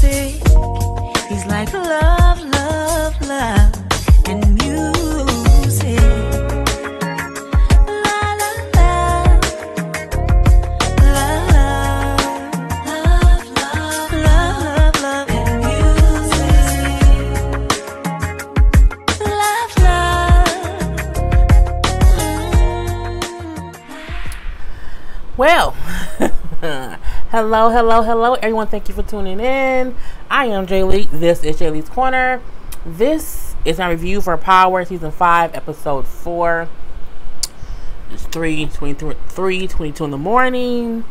music. He's like love, love, love, and music. La la la, love, love, love, love, love, and music. Love, love. Well, hello everyone, thank you for tuning in. I am Jaylee. This is Jaylee's Corner. This is my review for Power Season 5 Episode 4. It's 3:22 in the morning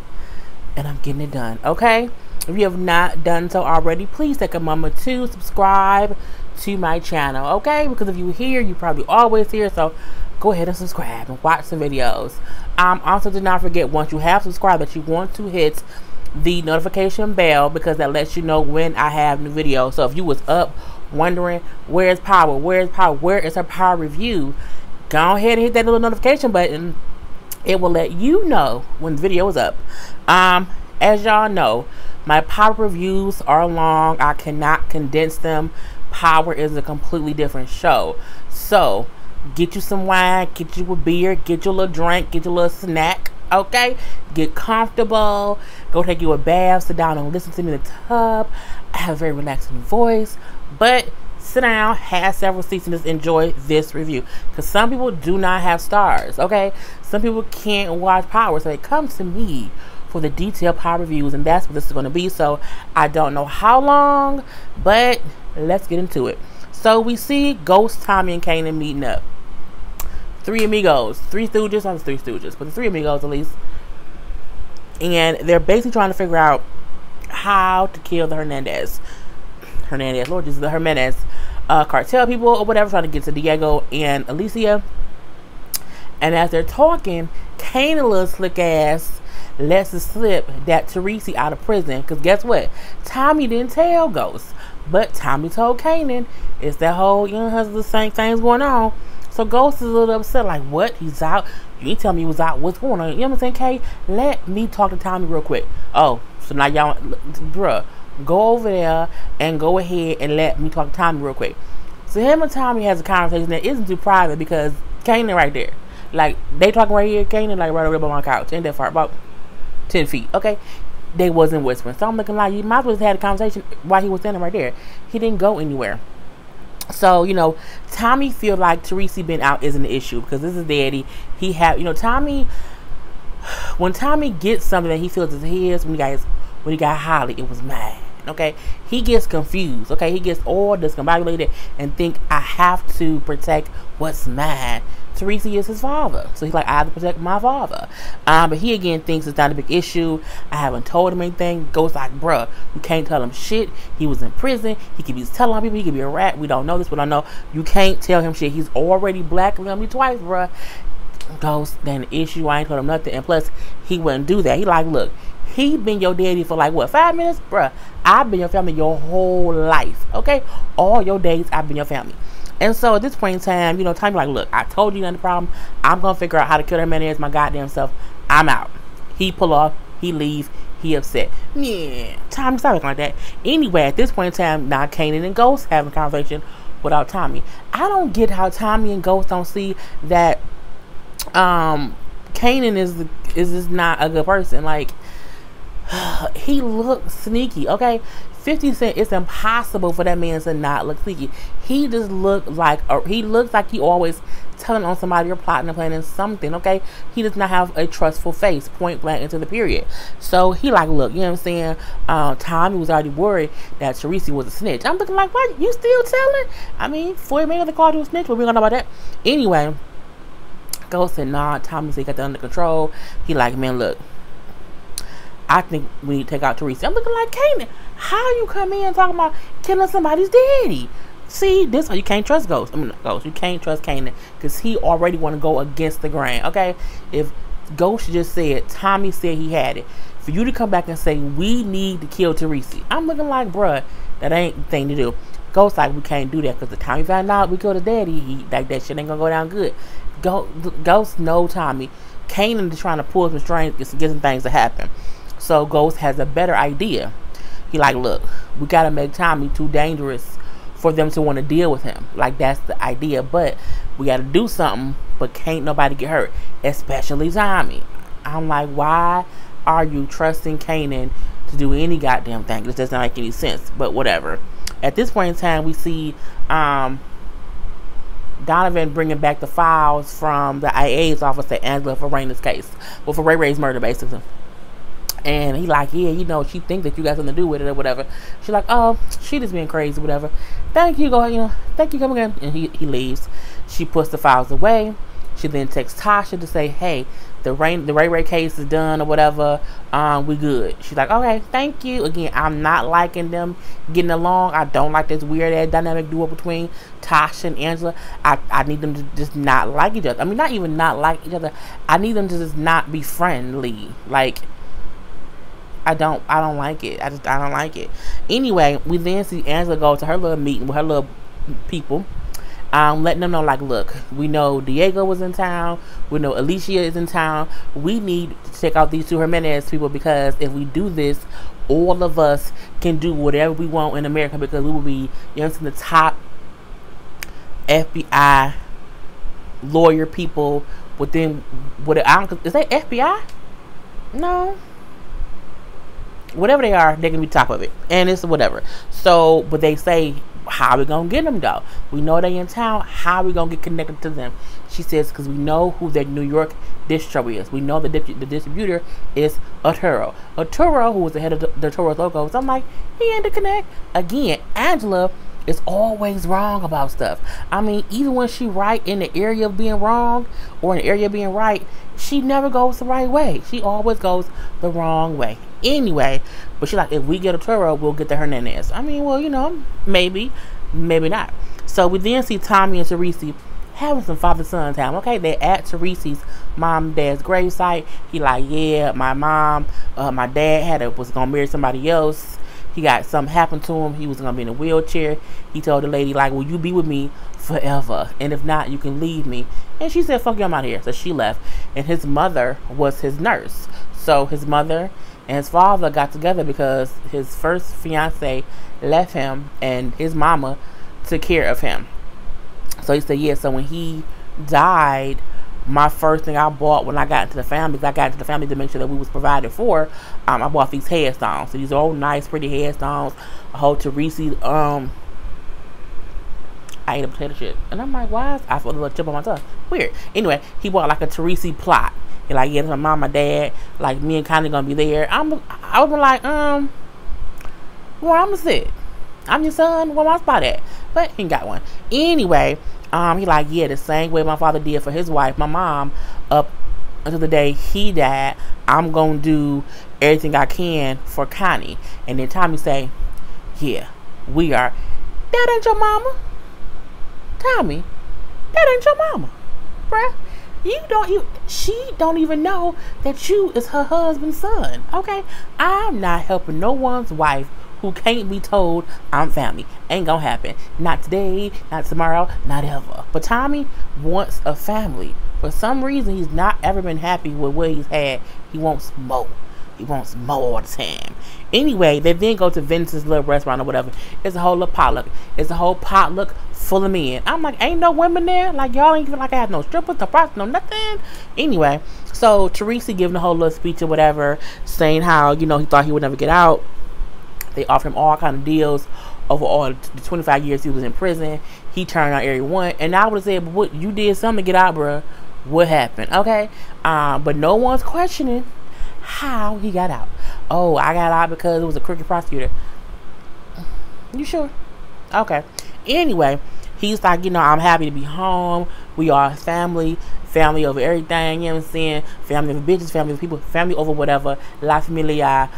and I'm getting it done, okay? If you have not done so already, please take a moment to subscribe to my channel, okay? Because if you're here, you're probably always here, so go ahead and subscribe and watch some videos. Also, do not forget, once you have subscribed, that you want to hit the notification bell, because that lets you know when I have new videos. So if you was up wondering where's Power, where is her Power review, go ahead and hit that little notification button. It will let you know when the video is up. As y'all know, my Power reviews are long. I cannot condense them. Power is a completely different show. So get you some wine, get you a beer, get you a little drink, get you a little snack, okay? Get comfortable, go take you a bath, sit down and listen to me in the tub. I have a very relaxing voice, but sit down, have several seats, and just enjoy this review. Because some people do not have stars, okay? Some people can't watch Power, so they come to me for the detailed Power reviews, and that's what this is going to be. So I don't know how long, but let's get into it. So we see Ghost, Tommy, and Kanan meeting up. Three amigos, three stooges, not three stooges, but the three amigos at least. And they're basically trying to figure out how to kill the Hernandez, Lord Jesus, the Jimenez cartel people or whatever, trying to get to Diego and Alicia. And as they're talking, Kanan, little slick ass, lets it slip that Teresi out of prison. Because guess what? Tommy didn't tell Ghost, but Tommy told Kanan. It's that whole, you know, has the same things going on. So Ghost is a little upset, like, what? He's out? You ain't tell me he was out. What's going on? You know what I'm saying, Kay? Let me talk to Tommy real quick. Oh, so now y'all, bruh, go over there and go ahead and let me talk to Tommy real quick. So him and Tommy has a conversation that isn't too private, because Kanan right there. Like, they talking right here, Kanan like right over there by my couch. Ain't that far, about 10 feet, okay? They wasn't whispering. So I'm looking like, you might as well have had a conversation while he was standing right there. He didn't go anywhere. So, you know, Tommy feel like Teresi being out isn't an issue, because this is daddy. He have, you know, Tommy, when Tommy gets something that he feels is his, when he got Holly, it was mine, okay? He gets confused, okay? He gets all discombobulated and think, I have to protect what's mine. Teresi is his father, so he's like, I have to protect my father. But he again thinks it's not a big issue. I haven't told him anything. Goes like, bruh, you can't tell him shit. He was in prison. He could be telling people. He could be a rat. We don't know this, but I know you can't tell him shit. He's already blackmailed me twice, bruh. Goes, then the issue, I ain't told him nothing. And plus, he wouldn't do that. He like, look, he been your daddy for like, what, 5 minutes? Bruh, I've been your family your whole life, okay? All your days, I've been your family. And so at this point in time, you know, Tommy like, look, I told you not the problem. I'm going to figure out how to kill her man is my goddamn self. I'm out. He pull off. He leave. He upset. Yeah. Tommy, stop acting like that. Anyway, at this point in time, now Kanan and Ghost having a conversation without Tommy. I don't get how Tommy and Ghost don't see that Kanan is just not a good person. Like, he looks sneaky, okay? 50 Cent, it's impossible for that man to not look sneaky. He just looks like he always telling on somebody or plotting and planning something, okay? He does not have a trustful face, point blank into the period. So he like, look, you know what I'm saying? Tommy was already worried that Teresi was a snitch. I'm looking like, what? You still telling? I mean, 40 minutes they called you a snitch, but we don't know about that. Anyway, Ghost said, nah, Tommy said he got that under control. He like, man, look, I think we need to take out Teresi. I'm looking like, Kanan, how you come in talking about killing somebody's daddy? See, this why you can't trust Ghost. I mean, Ghost, you can't trust Kanan, because he already want to go against the grain, okay? If Ghost just said, Tommy said he had it, for you to come back and say, we need to kill Teresi, I'm looking like, bruh, that ain't the thing to do. Ghost like, we can't do that, because the time he found out we killed his daddy, he like, that shit ain't gonna go down good. Ghost know Tommy. Kanan is trying to pull some strings, get some things to happen. So Ghost has a better idea. He like, look, we gotta make Tommy too dangerous for them to want to deal with him. Like, that's the idea. But we gotta do something, but can't nobody get hurt, especially Tommy. I'm like, why are you trusting Kanan to do any goddamn thing? This doesn't make any sense, but whatever. At this point in time, we see Donovan bringing back the files from the IA's office to Angela for Raina's case. Well, for Ray Ray's murder, basically. And he like, yeah, you know, she think that you got something to do with it or whatever. She's like, oh, she just being crazy, whatever. Thank you, go, you know, thank you, come again. And he leaves. She puts the files away. She then texts Tasha to say, hey, the Ray Ray case is done or whatever. We good. She's like, okay, thank you. Again, I'm not liking them getting along. I don't like this weird ass dynamic duo between Tasha and Angela. I need them to just not like each other. I mean, not even not like each other. I need them to just not be friendly. Like, I don't like it. I don't like it. Anyway, we then see Angela go to her little meeting with her little people. Letting them know, like, look, we know Diego was in town. We know Alicia is in town. We need to check out these two Jimenez people, because if we do this, all of us can do whatever we want in America, because we will be, you know, the top FBI lawyer people within, is that FBI? No. Whatever they are, they can be top of it. And it's whatever. So, but they say, how we gonna get them though? We know they in town. How we gonna get connected to them? She says, because we know who their New York distributor is. We know the distributor is Arturo. Arturo, who was the head of the Arturo's logos. I'm like, he ain't to connect. Again, Angela is always wrong about stuff. I mean, even when she right in the area of being wrong or in the area of being right, she never goes the right way. She always goes the wrong way. Anyway, but she's like, if we get Arturo, we'll get the Hernandez. I mean, well, you know, maybe, maybe not. So we then see Tommy and Teresi having some father-son time. Okay, they're at Teresi's mom and dad's gravesite. He like, yeah, my mom, my dad was gonna marry somebody else. He got something happened to him. He was gonna be in a wheelchair. He told the lady, like, will you be with me forever? And if not, you can leave me. And she said, fuck you, I'm out of here. So she left. And his mother was his nurse. So his mother and his father got together because his first fiance left him and his mama took care of him. So he said, yeah, so when he died, my first thing I bought when I got into the family, to make sure that we was provided for, I bought these headstones. So these are all nice, pretty headstones. A whole Teresi, I ate a potato chip. And I'm like, why? I felt a little chip on my tongue. Weird. Anyway, he bought like a Teresi plot. And like, yeah, my mom, my dad, like me and Connie gonna be there. I was like, where I'm gonna sit? I'm your son, where my spot at? But he ain't got one. Anyway, he like, yeah, the same way my father did for his wife, my mom, up until the day he died, I'm gonna do everything I can for Connie. And then Tommy say, yeah, we are. That ain't your mama. Tommy, that ain't your mama, bruh. She don't even know that you is her husband's son. Okay, I'm not helping no one's wife who can't be told I'm family. Ain't gonna happen. Not today, not tomorrow, not ever. But Tommy wants a family. For some reason, he's not ever been happy with what he's had. He wants more. He wants more all the time. Anyway, they then go to Vince's little restaurant or whatever. It's a whole little potluck. It's a whole potluck full of men. I'm like, ain't no women there? Like, y'all ain't even like I have no strippers, no prostitutes, no nothing. Anyway, so Teresi giving the whole little speech or whatever, saying how, you know, he thought he would never get out. They offered him all kind of deals over all the 25 years he was in prison. He turned on every one. And I would have said, but what, you did something to get out, bruh. What happened? Okay. But no one's questioning how he got out. Oh, I got out because it was a crooked prosecutor. You sure? Okay. Anyway, he's like, you know, I'm happy to be home. We are his family. Family over everything. You know what I'm saying? Family over bitches. Family over people. Family over whatever. La familia.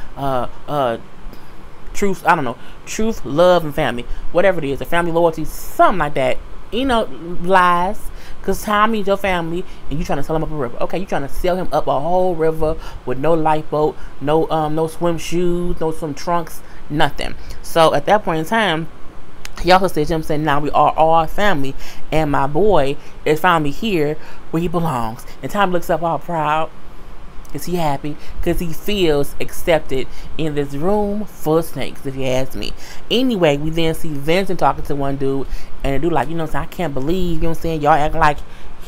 Truth. I don't know. Truth, love, and family. Whatever it is. A family loyalty. Something like that. You know, lies. Because Tommy's your family and you trying to sell him up a river. Okay, you trying to sell him up a whole river with no lifeboat, no swim shoes, no swim trunks, nothing. So at that point in time, he also said, Jim said, now we are all family. And my boy is finally here where he belongs. And Tommy looks up all proud. Is he happy? Because he feels accepted in this room full of snakes, if you ask me. Anyway, we then see Vincent talking to one dude, and the dude like, you know what I'm saying, I can't believe, you know what I'm saying, y'all acting like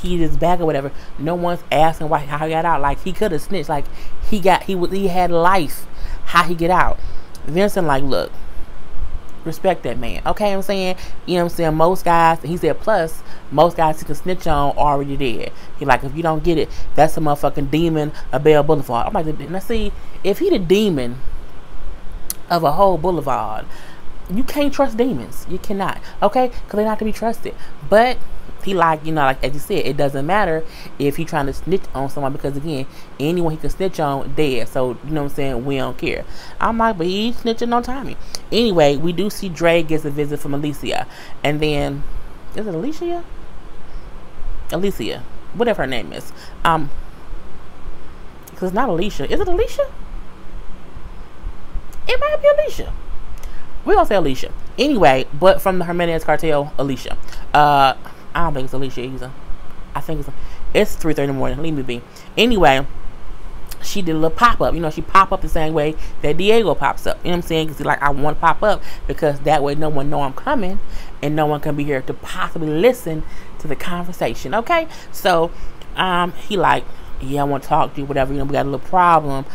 he is back or whatever. No one's asking why, how he got out. Like, he could have snitched. Like, he had life. How he get out? Vincent like, look, respect that man. Okay, I'm saying, you know what I'm saying, most guys, he said, plus most guys he can snitch on already dead. He like, if you don't get it, that's a motherfucking demon of Bell Boulevard. I'm like, now see, if he the demon of a whole boulevard, you can't trust demons. You cannot. Okay, because they're not to be trusted. But he like, you know, like as you said, it doesn't matter if he trying to snitch on someone, because again, anyone he can snitch on dead. So you know what I'm saying, we don't care. I'm like, but he's snitching on Tommy. Anyway, we do see Dre gets a visit from Alicia, and then is it Alicia? Alicia, whatever her name is. Because it's not Alicia. Is it Alicia? It might be Alicia. We're gonna say Alicia. Anyway, but from the Jimenez cartel, Alicia. I don't think it's Alicia either. I think it's 3:30 in the morning. Leave me be. Anyway, she did a little pop up. You know, she pop up the same way that Diego pops up. You know what I'm saying? Because like, I want to pop up because that way no one know I'm coming, and no one can be here to possibly listen to the conversation. Okay, so he like, yeah, I want to talk to you. Whatever. You know, we got a little problem.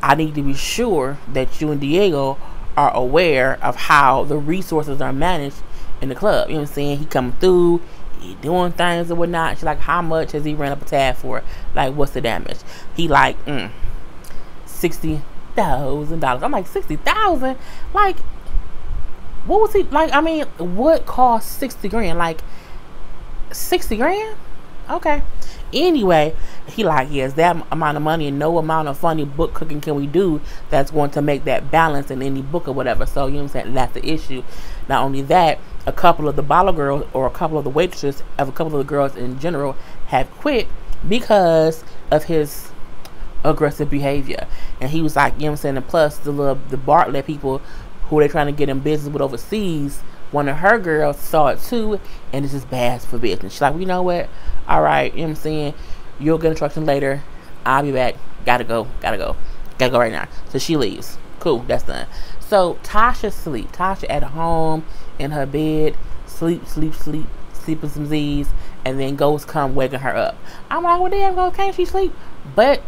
I need to be sure that you and Diego are aware of how the resources are managed in the club. You know what I'm saying? He coming through, he doing things or whatnot. She's like, how much has he ran up a tab for? Like, what's the damage? He like, $60,000. I'm like, 60,000? Like, what was he like? I mean, what cost 60 grand? Like, 60 grand? Okay. Anyway, he like, yes, that amount of money and no amount of funny book cooking can we do that's going to make that balance in any book or whatever. So, you know what I'm saying? That's the issue. Not only that, a couple of the bottle girls or a couple of the waitresses of a couple of the girls in general have quit because of his aggressive behavior. And he was like, you know what I'm saying? And plus, the Bartlett people who they trying to get in business with overseas, one of her girls saw it too, and it's just bad for business. She's like, well, you know what? All right, you know what I'm saying? You'll get instructions later. I'll be back. Gotta go right now. So she leaves. Cool, that's done. So Tasha sleep. Tasha at home in her bed, sleeping some Z's, and then Ghost come waking her up. I'm like, well, damn, Ghost, can't she sleep? But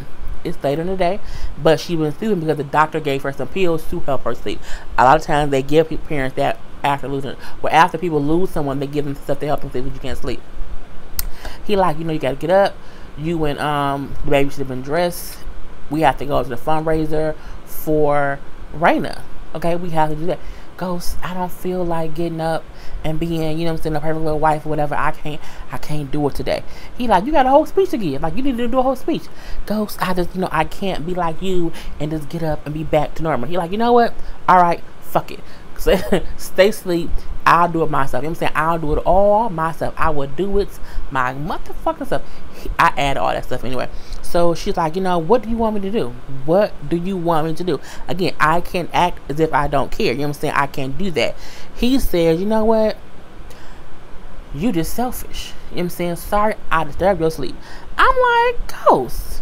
it's later in the day. But she been sleeping because the doctor gave her some pills to help her sleep. A lot of times they give parents that after losing, well, after people lose someone, they give them stuff to help them sleep because you can't sleep. He like, you know, you gotta get up. You and the baby should have been dressed. We have to go to the fundraiser for Raina. Okay, we have to do that. Ghost, I don't feel like getting up and being, you know what I'm saying, a perfect little wife or whatever. I can't do it today. He like, you got a whole speech to give. Like, you need to do a whole speech. Ghost, I just, you know, I can't be like you and just get up and be back to normal. He like, you know what? All right, fuck it. Stay asleep. I'll do it myself. You know what I'm saying? I'll do it all myself. I will do it my motherfucking self. I add all that stuff anyway. So she's like, you know, what do you want me to do? What do you want me to do? Again, I can't act as if I don't care. You know what I'm saying? I can't do that. He says, you know what? You just selfish. You know what I'm saying? Sorry, I disturbed your sleep. I'm like, Ghost.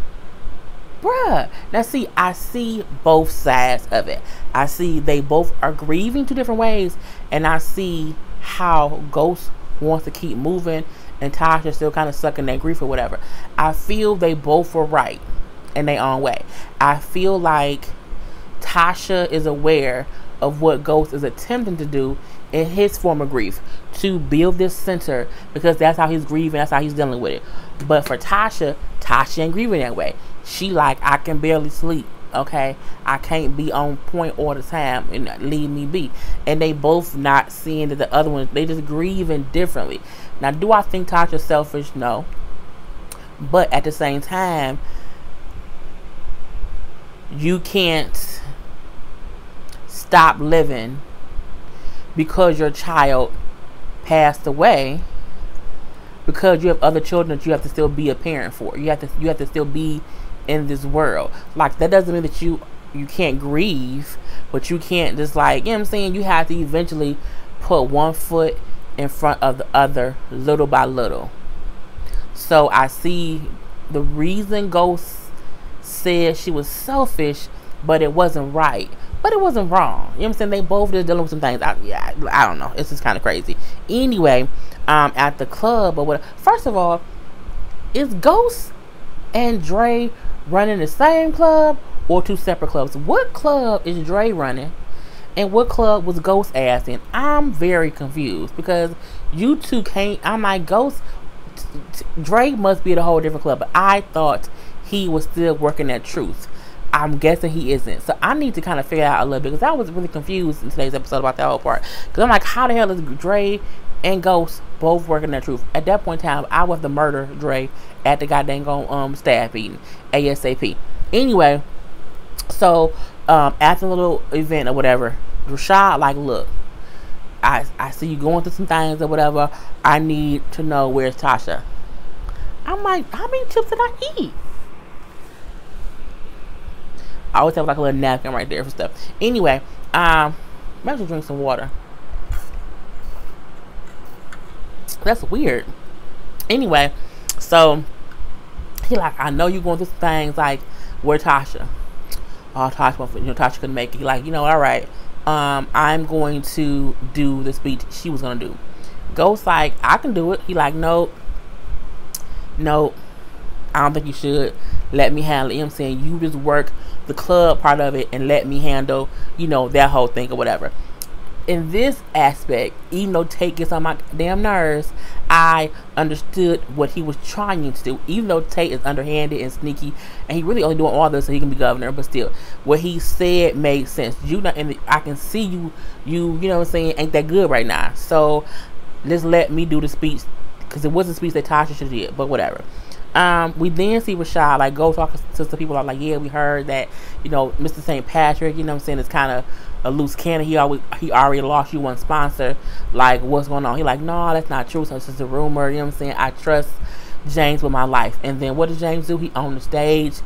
Bruh. Now see, I see both sides of it. I see they both are grieving two different ways, and I see how Ghost wants to keep moving and Tasha still kind of stuck in that grief or whatever. I feel they both were right in their own way. I feel like Tasha is aware of what Ghost is attempting to do in his form of grief to build this center, because that's how he's grieving, that's how he's dealing with it. But for Tasha ain't grieving that way. She like, I can barely sleep. Okay, I can't be on point all the time and leave me be. And they both not seeing that the other one, they just grieving differently. Now, do I think Tasha's selfish? No. But at the same time, you can't stop living because your child passed away, because you have other children that you have to still be a parent for. You have to still be in this world. Like, that doesn't mean that you can't grieve, but you can't just, like, you know what I'm saying, you have to eventually put one foot in front of the other, little by little. So I see the reason Ghost said she was selfish, but it wasn't right. But it wasn't wrong. You know what I'm saying? They both just dealing with some things. I don't know. It's just kind of crazy. Anyway, at the club or what? First of all, is Ghost and Dre running the same club or two separate clubs? What club is Dre running? And what club was Ghost ass in? I'm very confused because you two can't. I'm like, Ghost, Dre must be at a whole different club. But I thought he was still working at Truth. I'm guessing he isn't. So I need to kind of figure out a little bit because I was really confused in today's episode about that whole part. Because I'm like, how the hell is Dre and Ghost both working at Truth? At that point in time, I was to murder Dre at the goddamn staff meeting ASAP. Anyway, so at the little event or whatever, Rashad like, look, I see you going through some things or whatever. I need to know where's Tasha. I'm like, how many chips did I eat? I always have like a little napkin right there for stuff. Anyway, maybe drink some water. That's weird. Anyway, so he like, I know you going through some things. Like, where Tasha? Oh, Tasha, Tasha couldn't make it. He like, all right. I'm going to do the speech she was gonna do. Ghost like, I can do it. He like, nope. I don't think you should. Let me handle it. You know what I'm saying? You just work the club part of it and let me handle, that whole thing or whatever. In this aspect, even though Tate gets on my damn nerves, I understood what he was trying to do. Even though Tate is underhanded and sneaky, and he really only doing all this so he can be governor, but still, what he said made sense. I can see you know what I'm saying, ain't that good right now. So just let me do the speech, because it wasn't a speech that Tasha should have did, but whatever. We then see Rashad like go talk to some people. Like, yeah, we heard that Mr. St. Patrick, you know what I'm saying, it's kind of a loose cannon. He already lost you one sponsor. Like, what's going on? He like, no, that's not true. So it's just a rumor. You know what I'm saying? I trust James with my life. And then what does James do? He on the stage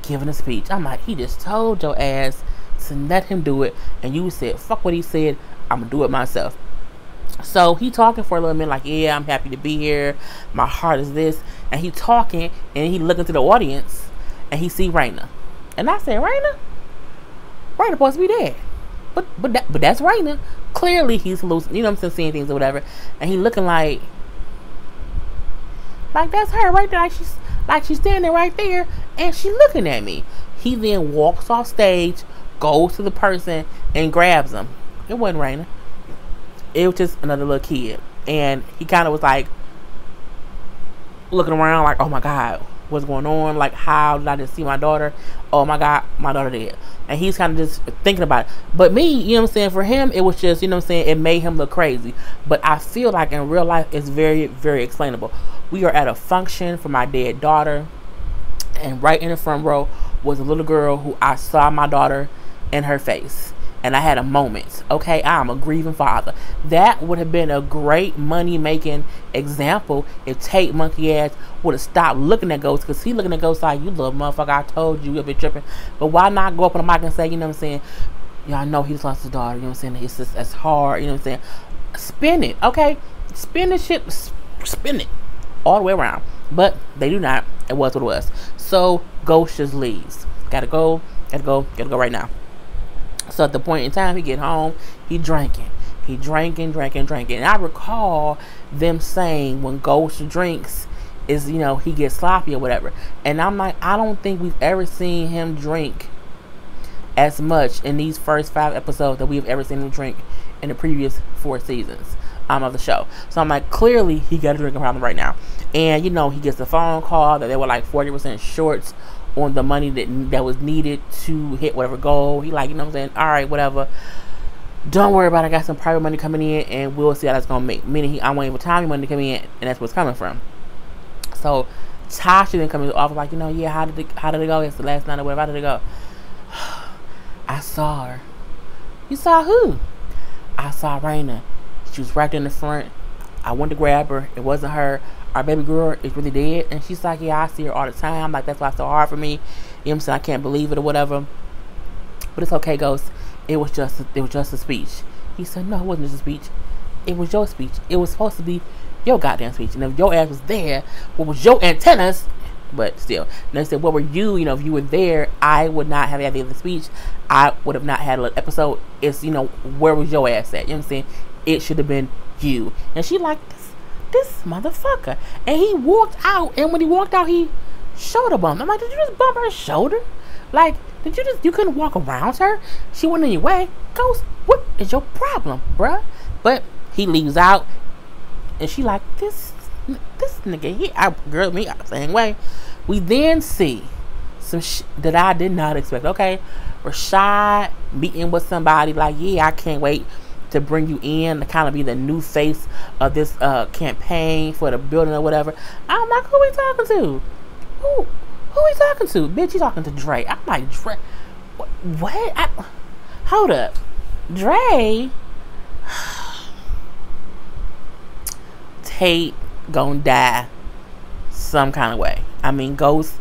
giving a speech. I'm like, he just told your ass to let him do it, and you said fuck what he said. I'm gonna do it myself. So he talking for a little minute, like, yeah, I'm happy to be here. My heart is this. And he talking, and he looking to the audience, and he see Raina. And I said, Raina supposed to be there. But that's Raina. Clearly he's hallucinating, you know what I'm saying, seeing things or whatever. And he looking like that's her right there. Like she's standing right there, and she looking at me. He then walks off stage, goes to the person, and grabs him. It wasn't Raina. It was just another little kid. And he kind of was like looking around like, oh my God, what's going on? Like, how did I just see my daughter? Oh my God, my daughter dead. And he's kind of just thinking about it. But me, you know what I'm saying, for him, it was just, you know what I'm saying, it made him look crazy. But I feel like in real life, it's very, very explainable. We are at a function for my dead daughter, and right in the front row was a little girl who I saw my daughter in her face. And I had a moment. Okay, I'm a grieving father. That would have been a great money-making example if Tate monkey ass would have stopped looking at Ghost, because he looking at Ghost like, you little motherfucker, I told you, you'll be tripping. But why not go up on the mic and say, you know what I'm saying, y'all know he just lost his daughter, you know what I'm saying, it's just, it's hard, you know what I'm saying. Spin it, okay? Spin the shit, spin it all the way around. But they do not. It was what it was. So Ghost just leaves. Gotta go right now. So at the point in time he get home, he drinking. And I recall them saying when Ghost drinks is, he gets sloppy or whatever. And I'm like, I don't think we've ever seen him drink as much in these first 5 episodes that we've ever seen him drink in the previous 4 seasons of the show. So I'm like, clearly he got a drinking problem right now. And he gets a phone call that they were like 40% short on the money that was needed to hit whatever goal. He like, you know what I'm saying, all right, whatever, don't worry about it, I got some private money coming in and we'll see how that's gonna make. Meaning I'm waiting for Tommy money to come in, and that's what's coming from. So Tasha then comes to the office like, yeah, how did it go? It's the last night or whatever. How did it go? I saw her. You saw who? I saw Raina. She was right there in the front. I went to grab her. It wasn't her. Our baby girl is really dead. And she's like, yeah, I see her all the time. Like, that's why it's so hard for me. You know what I'm saying? I can't believe it or whatever. But it's okay, Ghost. It was just a speech. He said, no, it wasn't just a speech. It was your speech. It was supposed to be your goddamn speech. And if your ass was there, what was your antennas? but still. And they said, what were you, if you were there, I would not have had the other speech. I would have not had an episode. It's, where was your ass at? You know what I'm saying? It should have been you. And she like, this motherfucker. And he walked out, and when he walked out, he shoulder bumped. I'm like, did you just bump her shoulder? Like, you couldn't walk around her? She went in your way. Ghost, what is your problem, bruh? But he leaves out, and she like, this nigga, me out the same way. We then see some that I did not expect. Okay, Rashad meeting with somebody like, yeah, I can't wait to bring you in to kind of be the new face of this campaign for the building or whatever. I'm like, who we talking to? Who we talking to? Bitch, you talking to Dre. I'm like, Dre, what? Hold up, Dre. Tate gonna die some kind of way. I mean, Ghost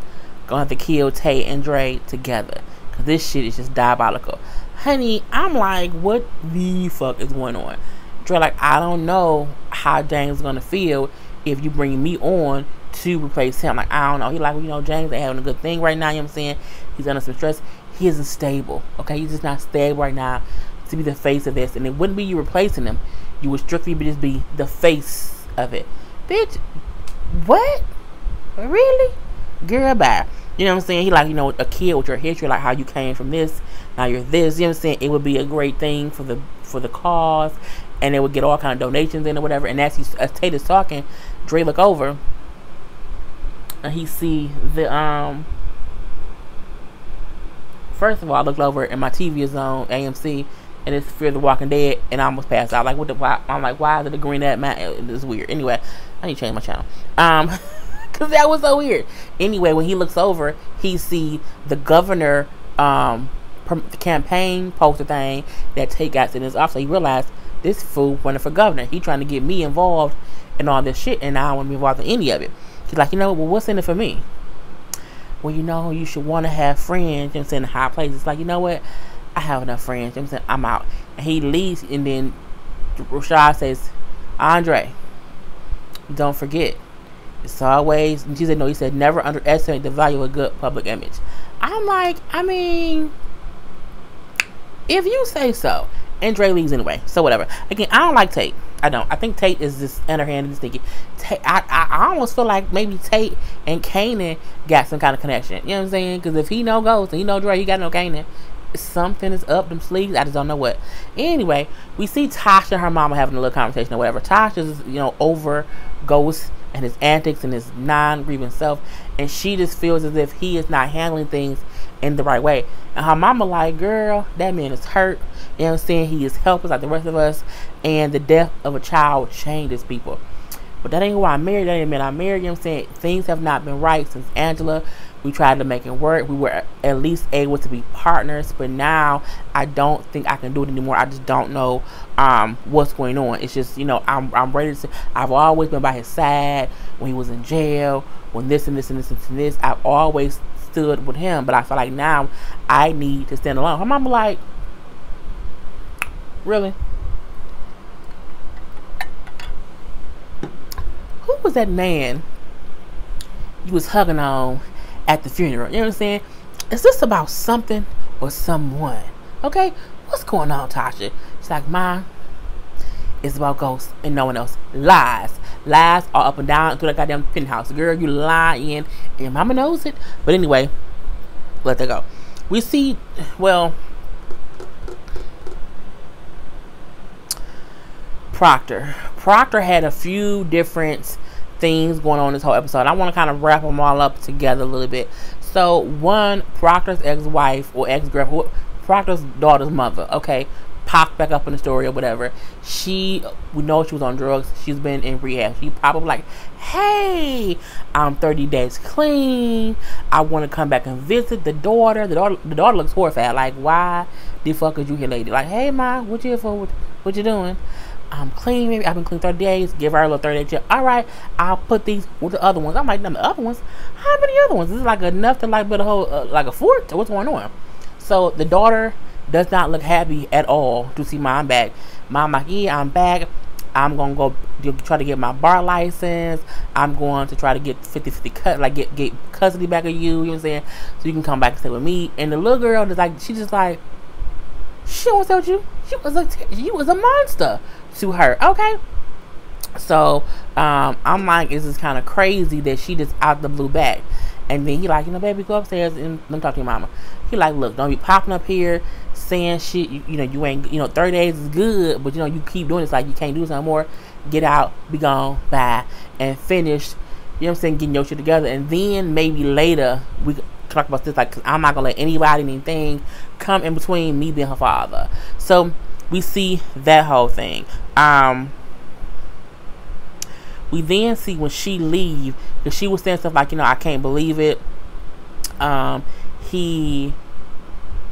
gonna have to kill Tate and Dre together, cause this shit is just diabolical. Honey, I'm like, what the fuck is going on? Dre like, I don't know how James is gonna feel if you bring me on to replace him. Like, I don't know. He like, James ain't having a good thing right now. You know what I'm saying? He's under some stress. He isn't stable. Okay, he's just not stable right now to be the face of this. And it wouldn't be you replacing him. You would strictly just be the face of it. Bitch, what? Really? Girl, bye. You know what I'm saying? He like, a kid with your history, like how you came from this, now you're this. You know what I'm saying? It would be a great thing for the cause, and they would get all kind of donations in or whatever. And as Tate is talking, Dre look over, and he see the First of all, I looked over and my TV is on AMC, and it's Fear the Walking Dead, and I almost passed out. Like, what the? I'm like, why is it a green at man? It's weird. Anyway, I need to change my channel. Cause that was so weird. Anyway, when he looks over, he see the governor campaign poster thing that Tate got in his office. So he realized this fool running for governor. He trying to get me involved in all this shit, and I don't want to be involved in any of it. He's like, well, what's in it for me? Well, you should want to have friends. You know what I'm saying? In high places. It's like, you know what? I have enough friends. You know what I'm saying? I'm out. And he leaves, and then Rashad says, Andre, don't forget. It's always, and she said, no, he said, never underestimate the value of a good public image. I'm like, I mean, if you say so. And Dre leaves anyway, so whatever. Again, I don't like Tate. I don't. I think Tate is just underhanded and sneaky. I almost feel like maybe Tate and Kanan got some kind of connection. You know what I'm saying? Because if he know Ghost and he know Dre, he got no Kanan. Something is up them sleeves. I just don't know what. Anyway, we see Tasha and her mama having a little conversation or whatever. Tasha's, over Ghost and his antics and his non-grieving self, and she just feels as if he is not handling things in the right way. And her mama like, girl, that man is hurt. You know what I'm saying? He is helpless like the rest of us, and the death of a child changes people. But that ain't why I'm married. That ain't mean I'm married. You know what I'm saying? Things have not been right since Angela. We tried to make it work. We were at least able to be partners, but now I don't think I can do it anymore. I just don't know what's going on. It's just, I'm ready to. I've always been by his side when he was in jail, when this and this and this and this. I've always stood with him, but I feel like now I need to stand alone. Her mama like, really? Who was that man you was hugging on at the funeral? You know what I'm saying? Is this about something or someone? Okay? What's going on, Tasha? She's like, Mom, it's about Ghosts and no one else. Lies. Lies are up and down through that goddamn penthouse. Girl, you lying, and your mama knows it. But anyway, let that go. We see, well, Proctor had a few different things going on this whole episode. I want to kind of wrap them all up together a little bit. So, one, Proctor's ex-wife or ex-girlfriend, Proctor's daughter's mother, okay, popped back up in the story or whatever. We know she was on drugs. She's been in rehab. She probably like, hey, I'm 30 days clean. I want to come back and visit the daughter. The daughter looks horrified. Like, why the fuck is you here, lady? Like, hey, Ma, what you here for? What you doing? I'm clean, maybe. I've been clean 30 days. Give her a little 30-day check. All right, I'll put these with the other ones. I'm like, the other ones? How many other ones? Is this like enough to like build a whole, like a fort? Or what's going on? So the daughter does not look happy at all to see Mom back. Mom like, yeah, I'm back. I'm gonna go try to get my bar license. I'm going to try to get 50-50 cut, like get custody back of you. You know what I'm saying? So you can come back and stay with me. And the little girl is like, she just like, she don't tell you. You was a monster to her. Okay. So I'm like, this is kind of crazy that she just out the blue back. And then he like, baby, go upstairs and let me talk to your mama. He like, look, don't be popping up here saying shit. You ain't, 30 days is good, but you keep doing this, like you can't do this no more. Get out, be gone, bye, and finish. You know what I'm saying? Getting your shit together, and then maybe later we talk about this. Like, 'cause I'm not gonna let anybody, anything, come in between me being her father. So we see that whole thing. We then see when she leave, because she was saying stuff like, I can't believe it.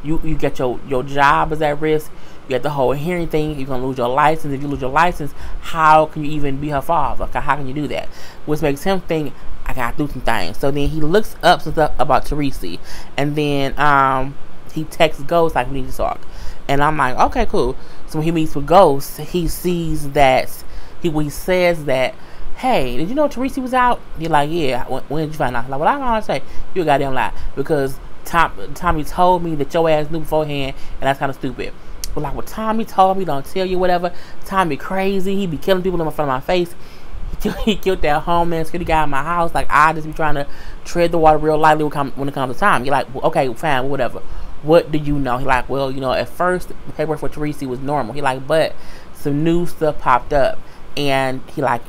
You get your job is at risk. You got the whole hearing thing. You're gonna lose your license. If you lose your license, how can you even be her father? How can you do that? Which makes him think, I gotta do some things. So then he looks up some stuff about Teresi, and then he texts Ghost like, we need to talk. And I'm like, okay, cool. So when he meets with Ghost, he sees that he says that, hey, did you know Teresi was out? You're like, yeah. When did you find out? Like, well, I don't know how to say. You a goddamn lie. Because Tommy told me that your ass knew beforehand, and that's kind of stupid. But like, what Tommy told me, don't tell you whatever. Tommy crazy. He be killing people in front of my face. He killed that homeland security guy in my house. Like, I just be trying to tread the water real lightly when it comes to Tommy. You're like, well, okay, fine, whatever. What do you know? He like, well, at first the paperwork for Teresi was normal. He like, but some new stuff popped up. And he like,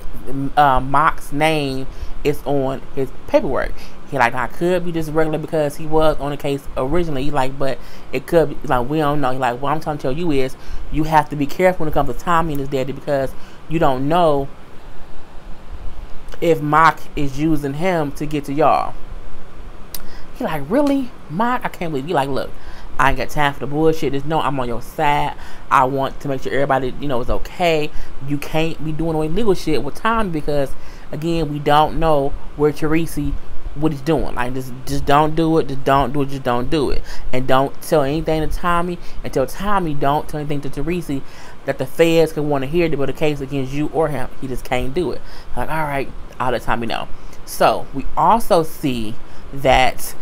Mock's name is on his paperwork. He like, I could be just regular because he was on the case originally. He like, but it could be like, we don't know. He like, what I'm trying to tell you is you have to be careful when it comes to Tommy and his daddy, because you don't know if Mock is using him to get to y'all. He like, really, Mock? I can't believe you. Like, look, I ain't got time for the bullshit. Just know I'm on your side. I want to make sure everybody, is okay. You can't be doing illegal shit with Tommy because, again, we don't know where Teresi, what he's doing. Like, just don't do it. Just don't do it. Just don't do it. And don't tell anything to Tommy. And tell Tommy, don't tell anything to Teresi that the feds could want to hear to build a case against you or him. He just can't do it. Like, all right, I'll let Tommy know. So we also see that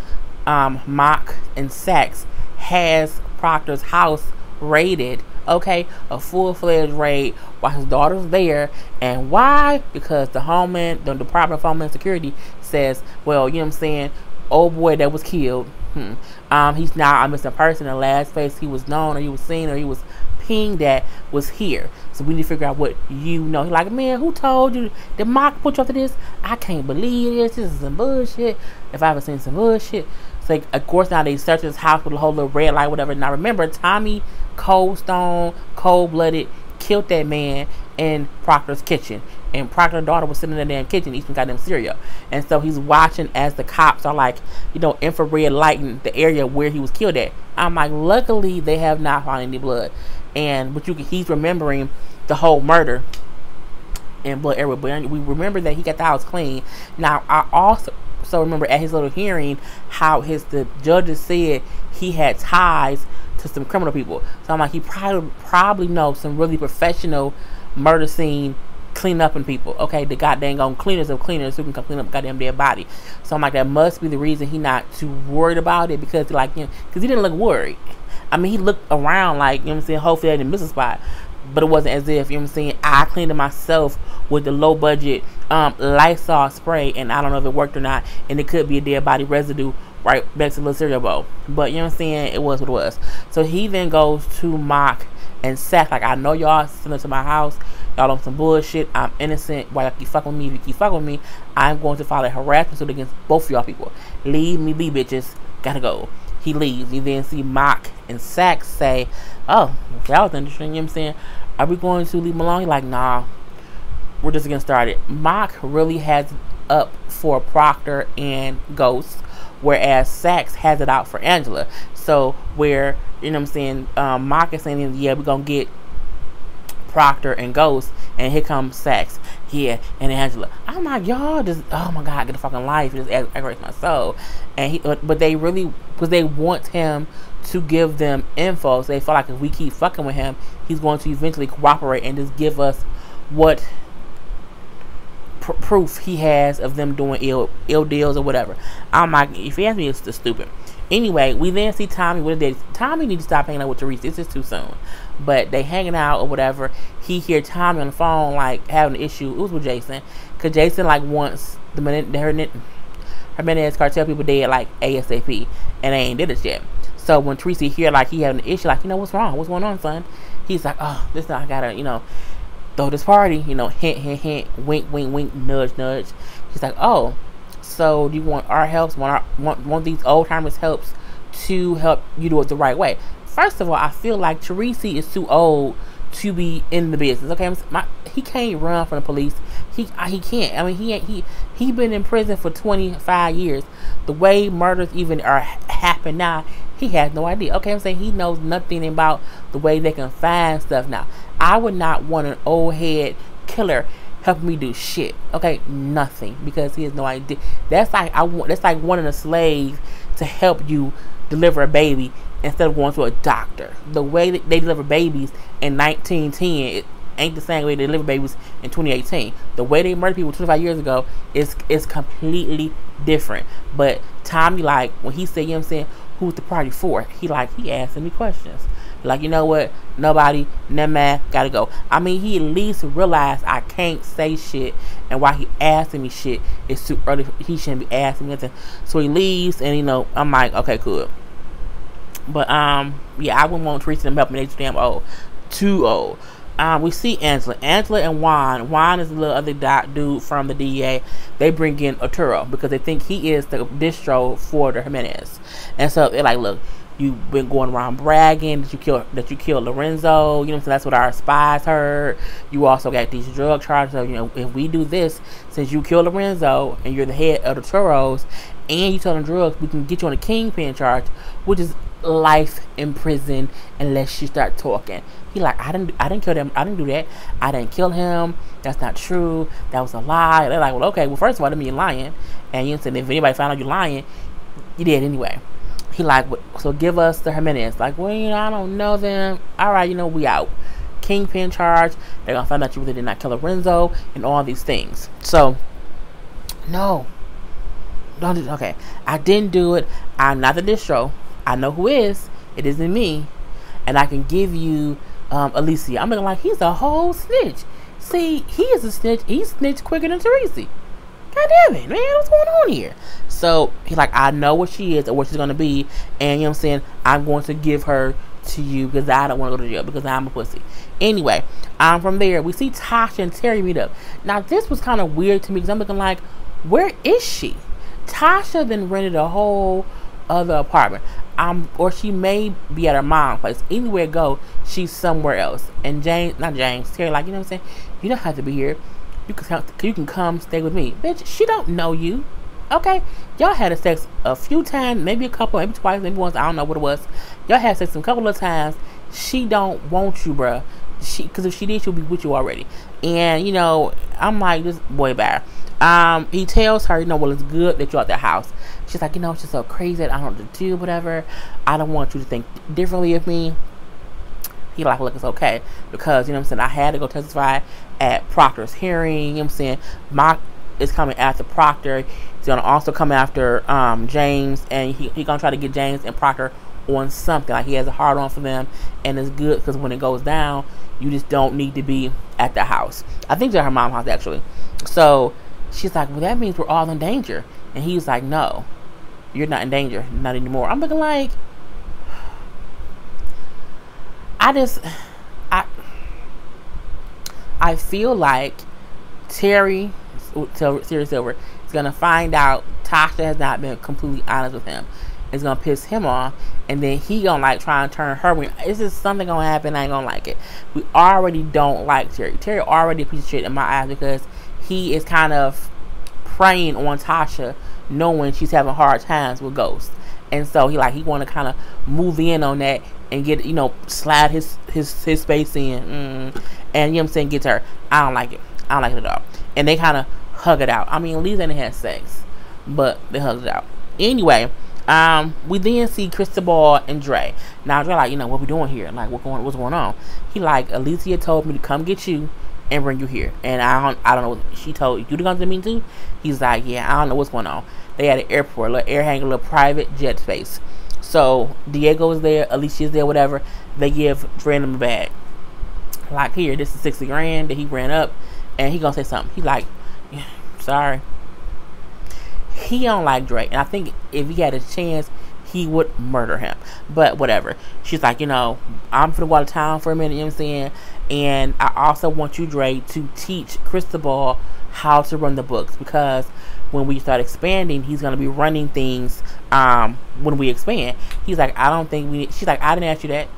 Mock and Saxe has Proctor's house raided. Okay, a full-fledged raid while his daughter's there. And why? Because the Department of Homeland Security says, well, you know what I'm saying, old boy that was killed, he's now a missing person. The last place he was known or he was seen or he was pinged at was here. So we need to figure out what you know. He's like, man, who told you? Did Mock put you up to this? I can't believe this. This is some bullshit. If I ever seen some bullshit. So, like, of course, now they search his house with a whole little red light, whatever. Now, remember, Tommy cold-blooded, killed that man in Proctor's kitchen. And Proctor's daughter was sitting in the damn kitchen eating goddamn cereal. And so he's watching as the cops are like, infrared lighting the area where he was killed at. I'm like, luckily, they have not found any blood. But he's remembering the whole murder and blood everywhere. But we remember that he got the house clean. Now, I also remember at his little hearing how the judges said he had ties to some criminal people. So I'm like, he probably knows some really professional murder scene clean up people. Okay, the goddamn cleaners of cleaners who can come clean up a goddamn dead body. So I'm like, that must be the reason he not too worried about it, because because he didn't look worried. I mean, he looked around like, what I'm saying, hopefully I didn't miss a spot. But it wasn't as if, what I'm saying, I cleaned it myself with the low budget Lysol spray, and I don't know if it worked or not, and it could be a dead body residue right next to the little cereal bowl. But, what I'm saying, it was what it was. So he then goes to Mock and Saxe, like, I know y'all sent to my house, y'all on some bullshit, I'm innocent, why y'all keep fucking with me? If you keep fucking with me, I'm going to file a harassment suit against both of y'all people. Leave me be, bitches, gotta go. He leaves. You then see Mock and Saxe say, oh, that was interesting, you know what I'm saying? Are we going to leave him alone? He's like, nah, we're just getting started. Mock really has up for Proctor and Ghost, whereas Saxe has it out for Angela. So where, you know what I'm saying, Mock is saying, yeah, we're going to get Proctor and Ghost, and here comes Saxe, yeah, and Angela. I'm like, y'all just, oh my God, get a fucking life. It just aggravates my soul. And but they really, because they want him to give them info, so they feel like if we keep fucking with him, he's going to eventually cooperate and just give us what proof he has of them doing ill deals or whatever. I'm like, if he asks me, it's just stupid. Anyway, we then see Tommy with a date. Tommy needs to stop hanging out with Teresa. This is too soon. But they hanging out or whatever. He hear Tommy on the phone like having an issue. It was with Jason, cause Jason like wants the Hernandez cartel people dead like ASAP, and they ain't did it yet. So when Teresa hear like he having an issue, like, you know, what's wrong? What's going on, son? He's like, oh, this I gotta, you know, throw this party, you know, hint, hint, hint, wink, wink, wink, nudge, nudge. He's like, oh, so do you want our helps? Want these old timers helps to help you do it the right way? First of all, I feel like Teresa is too old to be in the business. Okay, he can't run from the police. He can't. I mean, he been in prison for 25 years. The way murders even are happen now, he has no idea. Okay, I'm saying he knows nothing about the way they can find stuff now. I would not want an old head killer helping me do shit. Okay, nothing, because he has no idea. That's like that's like wanting a slave to help you deliver a baby instead of going to a doctor. The way that they deliver babies in 1910 it ain't the same way they deliver babies in 2018. The way they murder people 25 years ago is completely different. But Tommy, like, when he said, you know what I'm saying, who's the party for? He asking me questions. Like, you know what? Nobody, nah man, gotta go. I mean, he at least realized I can't say shit, and while he asking me shit, it's too early. He shouldn't be asking me anything. So he leaves, and you know, I'm like, okay, cool. But yeah, I wouldn't want Teresa to help me. They're too damn old, too old. We see Angela and Juan. Juan is the little other dude from the DEA. They bring in Arturo because they think he is the distro for the Jimenez, and so they're like, look, you've been going around bragging that you killed Lorenzo. You know what I'm saying? That's what our spies heard. You also got these drug charges. So, you know, if we do this, since you killed Lorenzo and you're the head of the Toros, and you selling drugs, we can get you on a kingpin charge, which is life in prison unless you start talking. He like, I didn't kill them. I didn't do that. I didn't kill him. That's not true. That was a lie. They're like, well, okay. Well, first of all, that means you're lying. And you said if anybody found out you're lying, you did anyway. He like, so give us the Jimenez. Like, well, you know, I don't know them. All right, you know, we out. Kingpin charge. They're gonna find out you really did not kill Lorenzo and all these things. So, no, don't do. Okay, I didn't do it. I'm not the distro. I know who is. It isn't me, and I can give you Alicia. I'm looking like he's a whole snitch. See, he is a snitch. He snitched quicker than Teresa. God damn it, man, what's going on here? So he's like, I know what she is or what she's gonna be, and you know what I'm saying, I'm going to give her to you because I don't want to go to jail because I'm a pussy. Anyway, from there we see Tasha and Terry meet up. Now this was kind of weird to me because I'm looking like, where is she? Tasha then rented a whole other apartment. Or she may be at her mom's place. Anywhere it go, she's somewhere else. And Terry, like, you know what I'm saying? You don't have to be here. You can come stay with me. Bitch, she don't know you. Okay? Y'all had sex a few times, maybe a couple, maybe twice, maybe once, I don't know what it was. Y'all had sex a couple of times. She don't want you, bruh. Because if she did, she'll be with you already. And, you know, I'm like, this boy bad. He tells her, you know, well, it's good that you're at their house. She's like, you know, it's just so crazy that I don't know what to do, whatever. I don't want you to think differently of me. He like, look, it's okay. Because, you know what I'm saying, I had to go testify at Proctor's hearing. You know what I'm saying? Mock is coming after Proctor. He's going to also come after James. And he going to try to get James and Proctor on something. Like, he has a hard on for them. And it's good because when it goes down, you just don't need to be at the house. I think they're at her mom's house, actually. So she's like, well, that means we're all in danger. And he's like, no, you're not in danger. Not anymore. I'm looking like, I feel like Terry Silver is going to find out Tasha has not been completely honest with him. It's going to piss him off. And then he going to like try and turn her. It's just something going to happen. I ain't going to like it. We already don't like Terry. Terry already a piece of shit in my eyes because he is kind of preying on Tasha, knowing she's having hard times with Ghost. And so he want to kind of move in on that and get, you know, slide his space in. And you know what I'm saying, get to her. I don't like it. I don't like it at all. And they kind of hug it out. I mean, at least they didn't have sex, but they hugged it out. Anyway, we then see Cristobal and Dre. Now Dre like, you know, what we doing here? Like, what's going on? He like, Alicia told me to come get you and bring you here. And I don't know what she told you to come to me too. He's like, yeah, I don't know what's going on. They had an airport, a little air hangar, a little private jet space. So Diego is there, Alicia's there, whatever. They give Dre a bag. Like, here, this is 60 grand that he ran up, and he gonna say something. He's like, yeah, sorry. He don't like Dre, and I think if he had a chance, he would murder him. But whatever. She's like, I'm finna go out of town for a minute, you know what I'm saying? And I also want you, Dre, to teach Cristobal how to run the books, because when we start expanding, he's gonna be running things when we expand. He's like, I don't think we she's like, I didn't ask you that.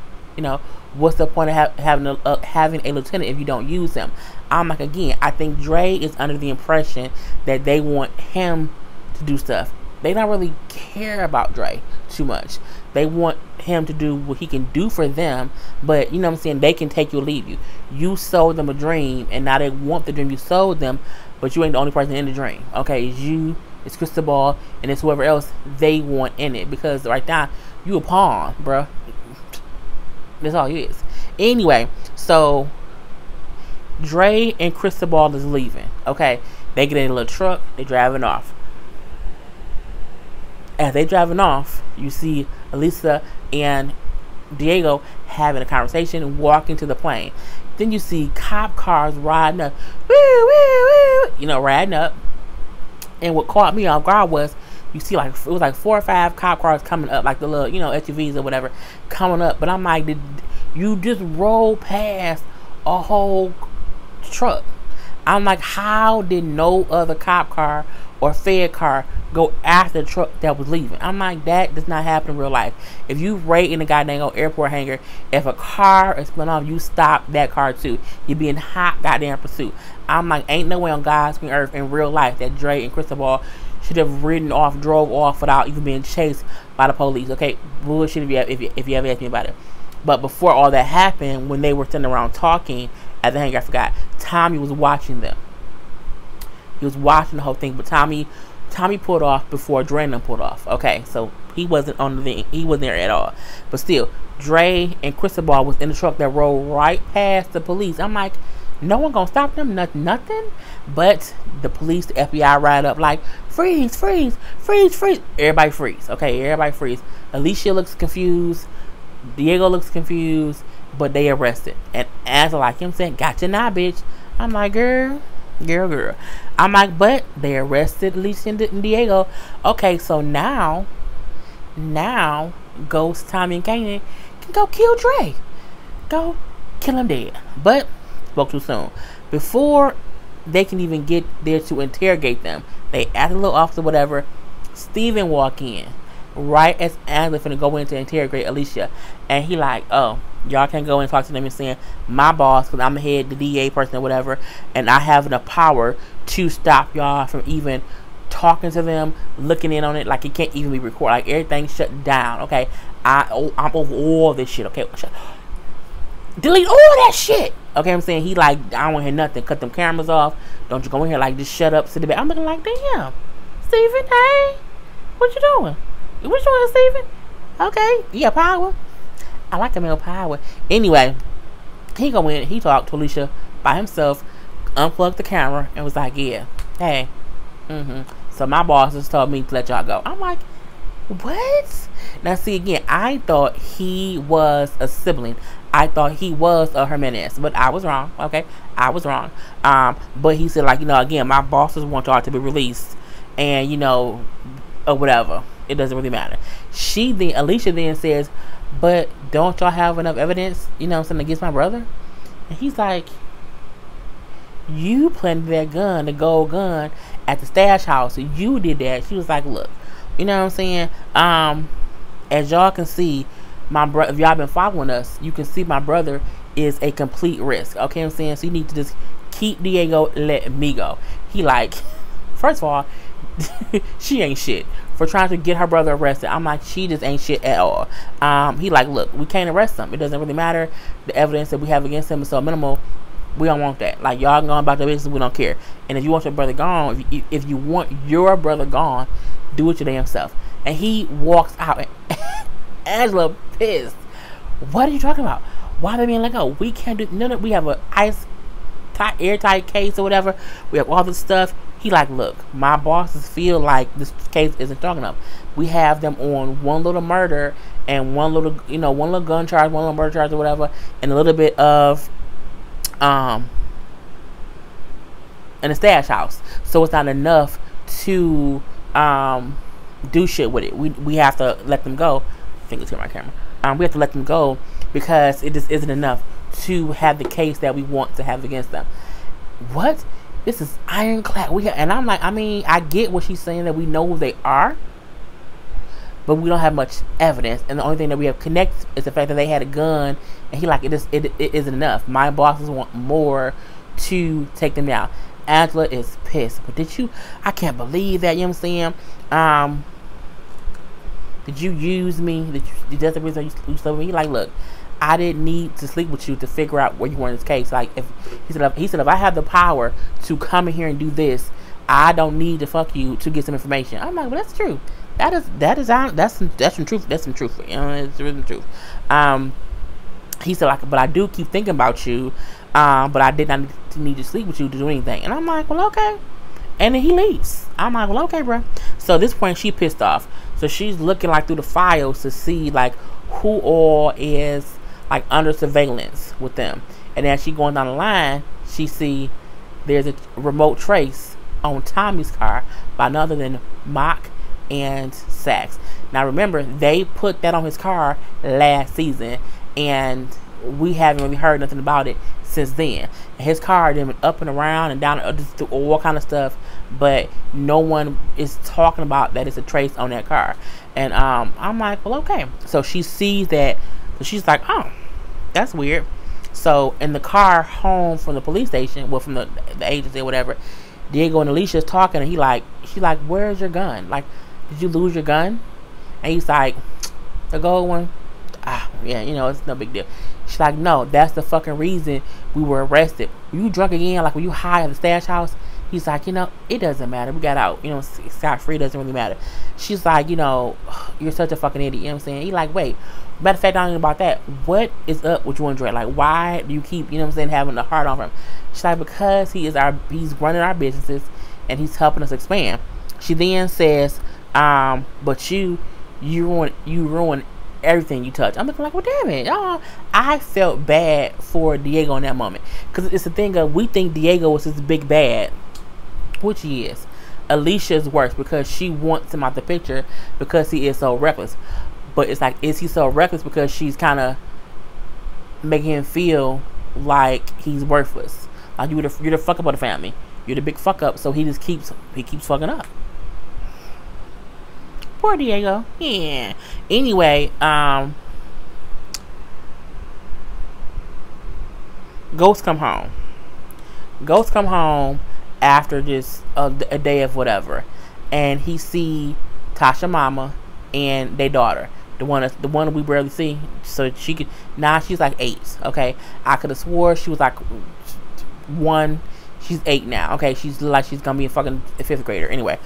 What's the point of having a lieutenant if you don't use him? I'm like, again, I think Dre is under the impression that they want him to do stuff. They don't really care about Dre too much. They want him to do what he can do for them, but you know what I'm saying, they can take you or leave you. You sold them a dream, and now they want the dream you sold them, but you ain't the only person in the dream. Okay, it's you, it's Cristobal, and it's whoever else they want in it, because right now, you a pawn, bruh. That's all you is. Anyway, so Dre and Cristobal is leaving. Okay, they get in a little truck, they driving off. As they driving off, you see Alicia and Diego having a conversation, walking to the plane. Then you see cop cars riding up, woo, woo, woo, riding up. And what caught me off guard was, you see, like, it was like 4 or 5 cop cars coming up, like the little, SUVs or whatever, coming up. But I'm like, did you just roll past a whole truck? I'm like, how did no other cop car or Fed car go after the truck that was leaving? I'm like, that does not happen in real life. If you raid in a goddamn airport hangar, if a car is spun off, you stop that car too. You be in hot goddamn pursuit. I'm like, ain't no way on God's green earth in real life that Dre and Cristobal should have drove off without even being chased by the police. Okay, bullshit if you ever ask me about it. But before all that happened, when they were sitting around talking at the hangar, I forgot, Tommy was watching them. He was watching the whole thing, but Tommy pulled off before Dre and them pulled off. Okay, so he wasn't on the thing. He wasn't there at all. But still, Dre and Cristobal was in the truck that rolled right past the police. I'm like, no one gonna stop them, nothing. But the police, the FBI ride up like, freeze, freeze, freeze, freeze. Everybody freeze. Okay, everybody freeze. Alicia looks confused. Diego looks confused. But they arrested. And as I like him saying, gotcha now, bitch. I'm like, girl. I'm like, but they arrested Alicia and Diego. Okay, so now, Ghost, Tommy, and Kanan can go kill Dre. Go kill him dead. But spoke too soon. Before they can even get there to interrogate them, they ask the little officer, whatever. Steven walk in right as they're finna go in to interrogate Alicia, and he like, oh, y'all can't go in and talk to them and saying my boss, because I'm the head, the DA person or whatever, and I have enough power to stop y'all from even talking to them, looking in on it. Like, it can't even be recorded. Like, everything's shut down. Okay, I'm over all this shit. Okay, delete all that shit. Okay, I'm saying, he like, I don't want to hear nothing. Cut them cameras off. Don't you go in here, like, just shut up, sit back. I'm looking like, damn, Steven, hey, what you doing? What you doing, Steven? Okay, yeah, power. I like the male power. Anyway, he go in, he talked to Alicia by himself, unplugged the camera, and was like, yeah, hey, so my boss just told me to let y'all go. I'm like, what? Now, see, again, I thought he was a sibling. I thought he was a Jimenez, but I was wrong. Okay, I was wrong. But he said, like, again, my bosses want y'all to be released, and or whatever. It doesn't really matter. Alicia then says, but don't y'all have enough evidence, something against my brother? And he's like, you planted that gun, the gold gun, at the stash house. So you did that. She was like, look, you know what I'm saying? As y'all can see, my brother, if y'all been following us, you can see my brother is a complete risk. Okay, I'm saying? So you need to just keep Diego, let me go. He like, first of all, she ain't shit for trying to get her brother arrested. I'm like, she just ain't shit at all. He like, look, we can't arrest him. It doesn't really matter. The evidence that we have against him is so minimal. We don't want that. Like, y'all going about the business, we don't care. And if you want your brother gone, if you want your brother gone, do it your damn self. And he walks out, and Angela pissed. What are you talking about? Why are they being let go? We can't do none of. We have a airtight case or whatever. We have all this stuff. He like, look, my bosses feel like this case isn't strong enough. We have them on one little murder and one little, one little gun charge, one little murder charge or whatever, and a little bit of, in a stash house. So it's not enough to, do shit with it. We have to let them go. I think it's here my camera. We have to let them go because it just isn't enough to have the case that we want to have against them. What? This is ironclad. And I'm like, I mean, I get what she's saying, that we know who they are, but we don't have much evidence. And the only thing that we have connected is the fact that they had a gun. And he like, it isn't enough. My bosses want more to take them down. Angela is pissed. But I can't believe that, you know what I'm saying? Did you use me? That's the reason you slept with me? He like, look, I didn't need to sleep with you to figure out where you were in this case. Like, if he said if I have the power to come in here and do this, I don't need to fuck you to get some information. I'm like, well, that's true. That's some truth. That's some truth. It's really the truth. He said, like, but I do keep thinking about you. But I did not need to sleep with you to do anything. And I'm like, well, okay. And then he leaves. I'm like, well, okay, bro. So at this point, she pissed off. So she's looking like through the files to see like who all is like under surveillance with them. And as she going down the line, she see there's a remote trace on Tommy's car by none other than Mock and Sax. Now remember, they put that on his car last season, and we haven't really heard nothing about it since then. And his car then went up and around and down, just through all kind of stuff, but no one is talking about that it's a trace on that car. And I'm like, well, okay. So she sees that, so she's like, oh, that's weird. So in the car home from the police station, well, from the agency or whatever, Diego and Alicia's talking, and she's like, where's your gun? Like, did you lose your gun? And he's like, the gold one. Yeah, it's no big deal. She's like, no, that's the fucking reason we were arrested. Were you drunk again? Like, were you high at the stash house? He's like, it doesn't matter. We got out. Scot free, doesn't really matter. She's like, you're such a fucking idiot. You know what I'm saying? He's like, wait. Matter of fact, I don't know about that. What is up with you and Dre? Like, why do you keep, having a hard on for him? She's like, because he's running our businesses and he's helping us expand. She then says, but you ruin everything you touch. I'm looking like, well, damn it. I felt bad for Diego in that moment. Because it's the thing of, we think Diego was his big bad, which he is. Alicia's worse because she wants him out the picture because he is so reckless. But it's like, is he so reckless because she's kind of making him feel like he's worthless? Like, you're the fuck up of the family. You're the big fuck up, so he keeps fucking up. Poor Diego. Yeah. Anyway, Ghost come home. Ghost come home after just a day of whatever, and he see Tasha mama and their daughter, the one we barely see. So she could, now she's like 8. Okay, I could have swore she was like 1. She's 8 now. Okay, she's like, she's gonna be a fucking 5th grader. Anyway,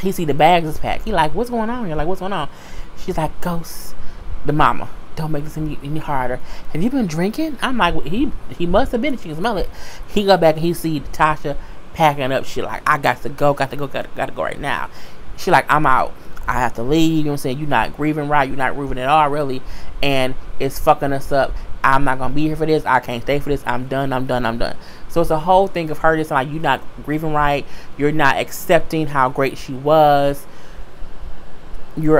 he see the bags is packed. He like, what's going on? You're like, what's going on? She's like, Ghost, the mama, don't make this any harder. Have you been drinking? I'm like, well, he must have been. She can smell it. He go back and he see Tasha packing up. She like, I got to go right now. She like, I'm out. I have to leave. You know what I'm saying? You're not grieving right. You're not grieving at all, really. And it's fucking us up. I'm not gonna be here for this. I can't stay for this. I'm done. So it's a whole thing of her just like, you're not grieving right. You're not accepting how great she was. You're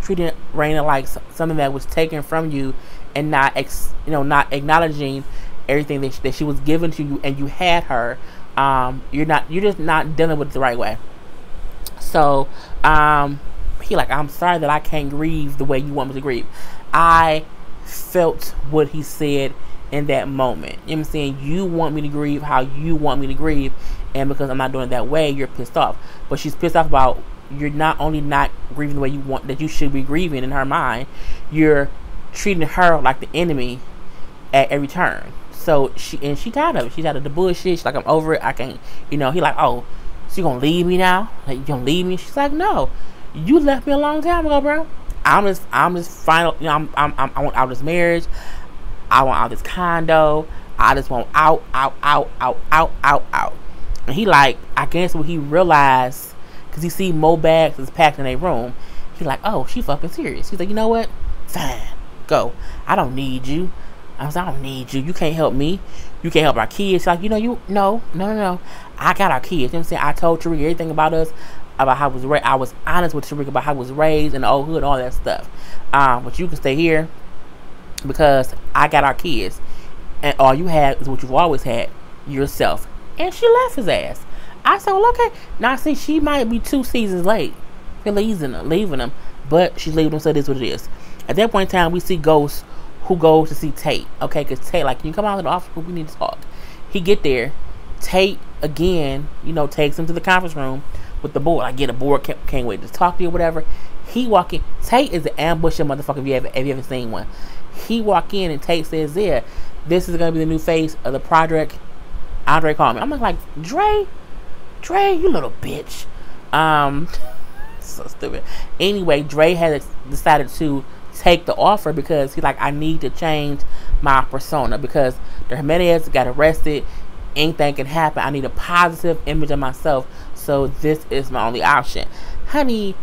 treating Raina like something that was taken from you, and not not acknowledging everything that she was given to you, and you had her. You're just not dealing with it the right way. So he like, I'm sorry that I can't grieve the way you want me to grieve. I felt what he said in that moment. You know what I'm saying? You want me to grieve how you want me to grieve, and because I'm not doing it that way, you're pissed off. But she's pissed off about, you're not only not grieving the way you want, that you should be grieving in her mind, you're treating her like the enemy at every turn. So she tired of it. She's tired of the bullshit. She's like, I'm over it. I can't, he like, oh, so you gonna leave me now? Like, you gonna leave me? She's like, no, you left me a long time ago, bro. I'm just final. I want out of this marriage. I want out this condo. I just want out. And he like, I guess what he realized, because he see more bags is packed in a room. He like, oh, she fucking serious. He's like, you know what? Fine, go. I don't need you. I was like, I don't need you. You can't help me. You can't help our kids. She's like, you know, no. I got our kids. You know what I'm saying? I told Tariq everything about us, about how I was raised. I was honest with Tariq about how I was raised in the old hood, all that stuff. But you can stay here because I got our kids. And all you had is what you've always had, yourself. And she left his ass. I said, well, okay. Now, see, she might be 2 seasons late for leaving him. But she's leaving him, so it is what it is. At that point in time, we see Ghost, who goes to see Tate. Okay, because Tate, like, can you come out of the office? We need to talk. He get there. Tate, again, takes him to the conference room with the board. I get a board, can't wait to talk to you or whatever. He walk in. Tate is an ambushing motherfucker if you ever seen one. He walk in and Tate says, yeah, this is going to be the new face of the project. Andre called me. I'm like, Dre, you little bitch. So stupid. Anyway, Dre had decided to take the offer because he's like, I need to change my persona because the Jimenez got arrested. Anything can happen. I need a positive image of myself. So this is my only option. Honey,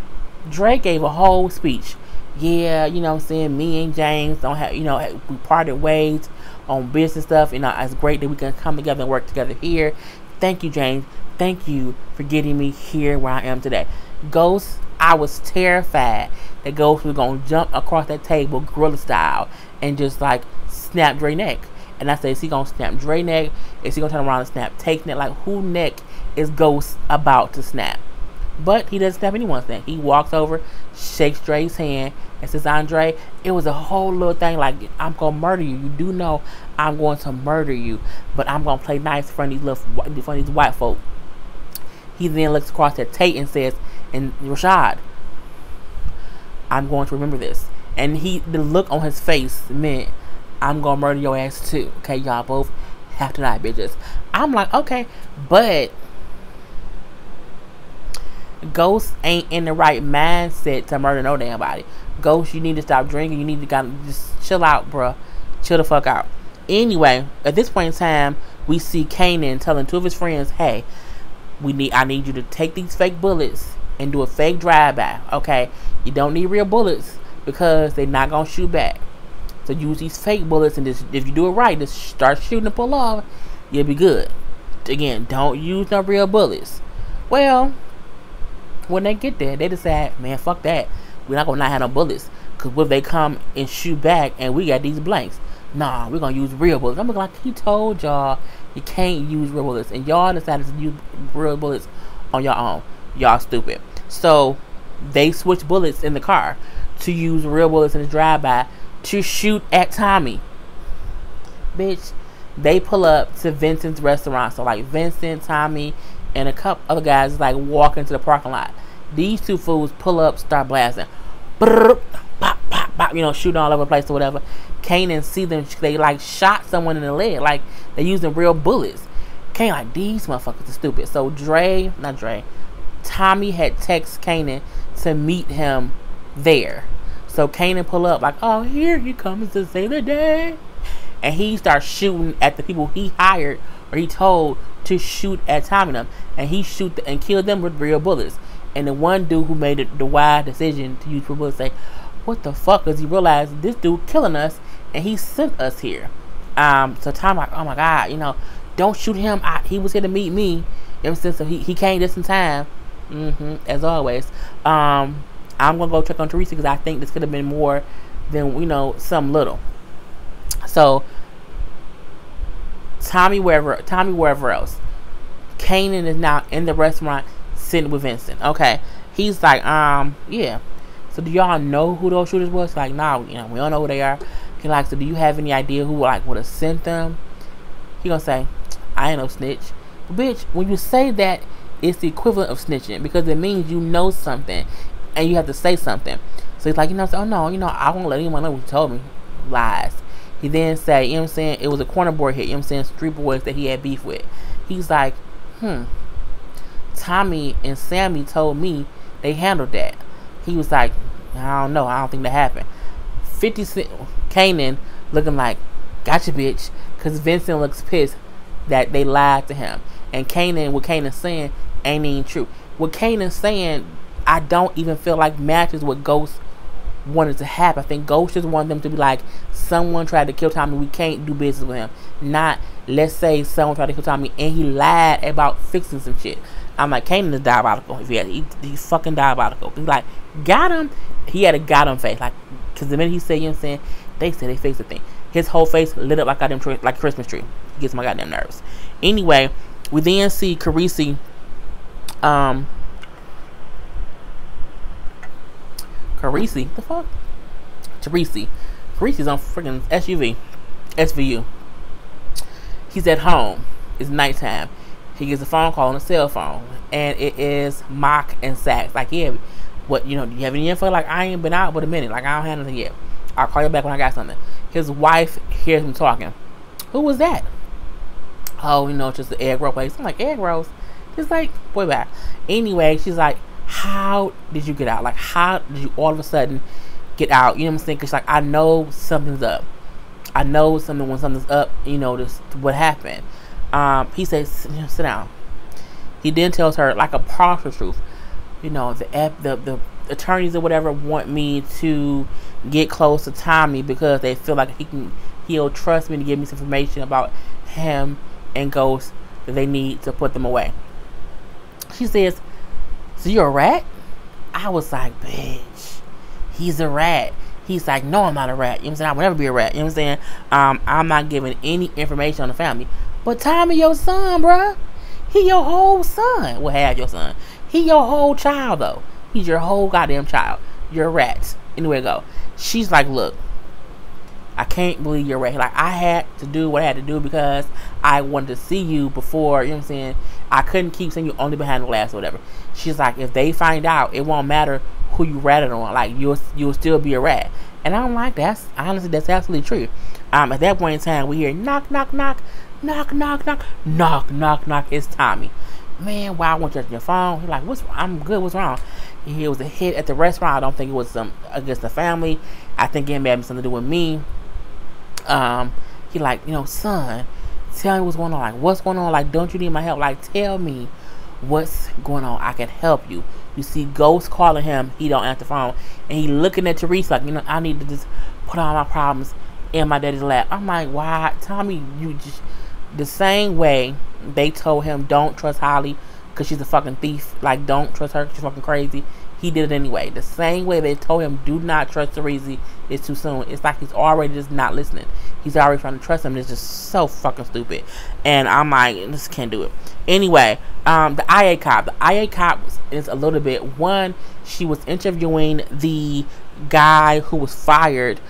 Dre gave a whole speech. Yeah, you know what I'm saying? Me and James don't have, we parted ways on business stuff. It's great that we can come together and work together here. Thank you, James. Thank you for getting me here where I am today. Ghost, I was terrified that Ghost was going to jump across that table, gorilla style, and just like snap Dre's neck. And I said, is he going to snap Dre's neck? Is he going to turn around and snap Tate's neck? Like, who neck is Ghost about to snap? But he doesn't snap anyone's neck. He walks over, shakes Dre's hand, and says, Andre, it was a whole little thing like, I'm going to murder you. You do know I'm going to murder you, but I'm going to play nice in front of these white folk. He then looks across at Tate and says, and Rashad, I'm going to remember this. And the look on his face meant, I'm going to murder your ass too. Okay, y'all both have to die, bitches. I'm like, okay, but Ghost ain't in the right mindset to murder no damn body. Ghost, you need to stop drinking. You need to just chill out, bruh. Chill the fuck out. Anyway, at this point in time, we see Kanan telling 2 of his friends, hey, I need you to take these fake bullets and do a fake drive-by, okay? You don't need real bullets because they're not going to shoot back. So use these fake bullets and just, if you do it right, just start shooting and pull off, you'll be good. Again, don't use no real bullets. Well, when they get there, they decide, man, fuck that. We're not going to not have no bullets. Because what if they come and shoot back and we got these blanks? Nah, we're going to use real bullets. I'm like, he told y'all you can't use real bullets. And y'all decided to use real bullets on your own. Y'all stupid. So they switch bullets in the car to use real bullets in the drive-by to shoot at Tommy. Bitch, they pull up to Vincent's restaurant. So like Vincent, Tommy, and a couple other guys like walk into the parking lot. These 2 fools pull up, start blasting. Brrr, pop, pop, pop, shooting all over the place or whatever. Kanan see them, they like shot someone in the leg. Like they using real bullets. Kanan like, these motherfuckers are stupid. So Tommy had texted Kanan to meet him there. So Kanan pull up like, oh, here he comes to save the day. And he starts shooting at the people he hired or he told to shoot at Tommy and he shoot and kill them with real bullets. And the one dude who made the wise decision to use real bullets say, what the fuck? Because he realized this dude killing us and he sent us here. So Tommy like, oh my God, don't shoot him. He was here to meet me. So he came just in time. As always. I'm gonna go check on Teresa because I think this could have been more than some little. So Tommy wherever else. Kanan is now in the restaurant sitting with Vincent. Okay, he's like, yeah. So do y'all know who those shooters was? Like, nah, we don't know who they are. He like, so do you have any idea who would have sent them? He gonna say, I ain't no snitch. But bitch, when you say that, it's the equivalent of snitching because it means you know something and you have to say something. So he's like, oh no, I won't let anyone know what you told me. Lies. He then say, it was a corner board hit, street boys that he had beef with. He's like, Tommy and Sammy told me they handled that. He was like, I don't know, I don't think that happened. 50 Cent, Kanan looking like, Gotcha, bitch. Because Vincent looks pissed that they lied to him. And what Kanan's saying ain't even true. What Kanan's saying, I don't even feel like matches what Ghost wanted to happen. I think Ghost just wanted them to be like, someone tried to kill Tommy, we can't do business with him. Not, let's say someone tried to kill Tommy and he lied about fixing some shit. I'm like, Kanan is diabolical. He's fucking diabolical. He's like, got him. He had a got him face. Like, because the minute he said, you know what I'm saying, they said they fixed the thing. His whole face lit up like a goddamn like a Christmas tree. He gets my goddamn nerves. Anyway, we then see Carisi. Carisi, the fuck? Carisi's on freaking SVU. He's at home. It's nighttime. He gets a phone call on a cell phone, and it is Mock and Sax. Like, yeah, what, you know, do you have any info? Like, I ain't been out but a minute. Like, I don't have nothing yet. I'll call you back when I got something. His wife hears him talking. Who was that? Oh, you know, it's just the egg roll place. I'm like, egg rolls? He's like, boy, back. Anyway, she's like, how did you get out? Like, how did you all of a sudden get out? You know what I'm saying? Because, like, I know something's up. I know something when something's up, you know, this what happened. He says, you know, sit down. He then tells her, like, a partial truth. You know, the attorneys or whatever want me to get close to Tommy because they feel like he'll trust me to give me some information about him and Ghost that they need to put them away. She says, so you're a rat? I was like, bitch, he's a rat. He's like, no, I'm not a rat. You know what I'm saying? I will never be a rat. You know what I'm saying? I'm not giving any information on the family. But Tommy, your son, bruh. He your whole son. Well, half your son. He your whole child, though. He's your whole goddamn child. You're a rat. Anyway, go. She's like, look, I can't believe you're a rat. Like, I had to do what I had to do because I wanted to see you before, you know what I'm saying? I couldn't keep seeing you only behind the glass or whatever. She's like, if they find out, it won't matter who you ratted on. Like, you'll still be a rat. And I'm like, that's absolutely true. At that point in time, we hear knock, knock, knock, knock, knock, knock, knock, knock, knock. It's Tommy. Man, why won't you answer your phone? He's like, I'm good, what's wrong? It was a hit at the restaurant. I don't think it was against the family. I think it may have something to do with me. He like, you know, son, tell me what's going on. Like, what's going on? Like, don't you need my help? Like, tell me what's going on. I can help you. You see Ghost calling him. He don't answer the phone. And he looking at Teresa like, you know, I need to just put all my problems in my daddy's lap. I'm like, why? Tommy, you just... The same way they told him don't trust Holly because she's a fucking thief. Like, don't trust her because she's fucking crazy. He did it anyway. The same way they told him do not trust Teresa. It's too soon. It's like he's already just not listening. He's already trying to trust him. It's just so fucking stupid. And I'm like, this can't do it. Anyway, the IA cop. The IA cop is a little bit. One, she was interviewing the guy who was fired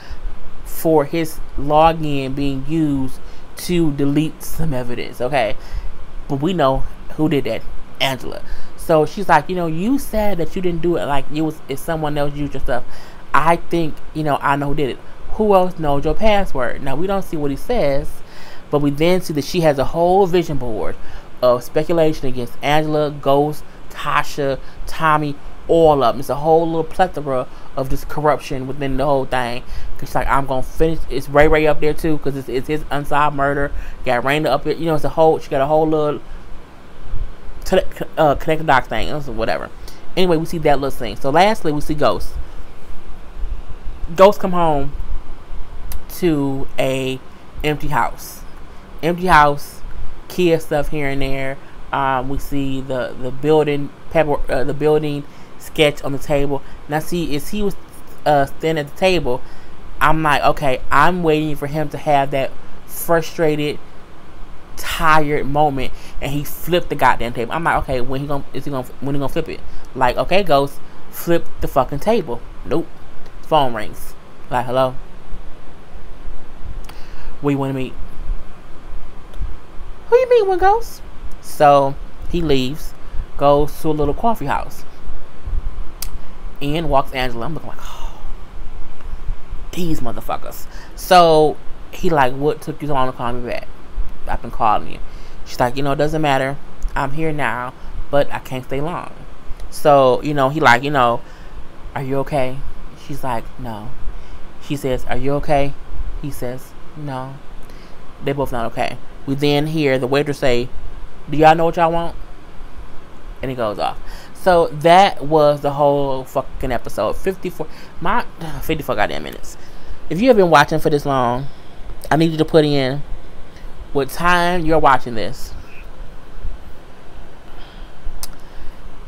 for his login being used to delete some evidence, okay? But we know who did that. Angela. So she's like, you know, you said that you didn't do it. Like, if someone else used your stuff. I think, you know, I know who did it. Who else knows your password? Now, we don't see what he says, but we then see that she has a whole vision board of speculation against Angela, Ghost, Tasha, Tommy, all of them. It's a whole little plethora of just corruption within the whole thing. Cause she's like, I'm gonna finish. It's Ray up there too, cause it's his unsolved murder. Got Raina up there. You know, it's a whole. She got a whole little connected dots thing. Or whatever. Anyway, we see that little thing. So lastly, we see Ghost. Ghost come home to a empty house. Empty house. Kid stuff here and there. We see the building the building sketch on the table. Now see, as he was standing at the table, I'm like, okay, I'm waiting for him to have that frustrated, tired moment, and he flipped the goddamn table. I'm like, okay, when he gonna flip it? Like, okay, Ghost, flip the fucking table. Nope. Phone rings. Like, hello? Where you want to meet? Who you meet with, Ghost? So he leaves, goes to a little coffee house. In walks Angela. I'm looking like, oh, these motherfuckers. So he like, what took you so long to call me back? I've been calling you. She's like, you know, it doesn't matter. I'm here now, but I can't stay long. So, you know, he like, you know, are you okay? She's like, no. She says, are you okay? He says, no. They both not okay. We then hear the waitress say, "Do y'all know what y'all want?" And he goes off. So that was the whole fucking episode. 54 goddamn minutes. If you have been watching for this long, I need you to put in what time you're watching this.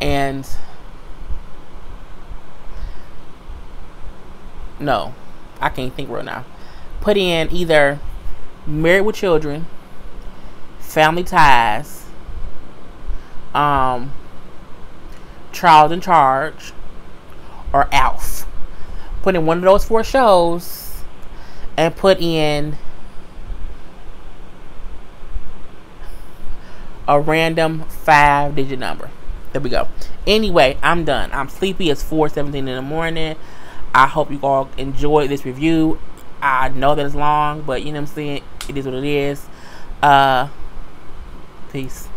And no, I can't think right now. Put in either Married with Children, Family Ties, Charles in Charge, or Alf. Put in one of those 4 shows and put in a random 5-digit number. There we go. Anyway, I'm done. I'm sleepy. It's 4:17 in the morning. I hope you all enjoyed this review. I know that it's long, but you know what I'm saying? It is what it is. Peace.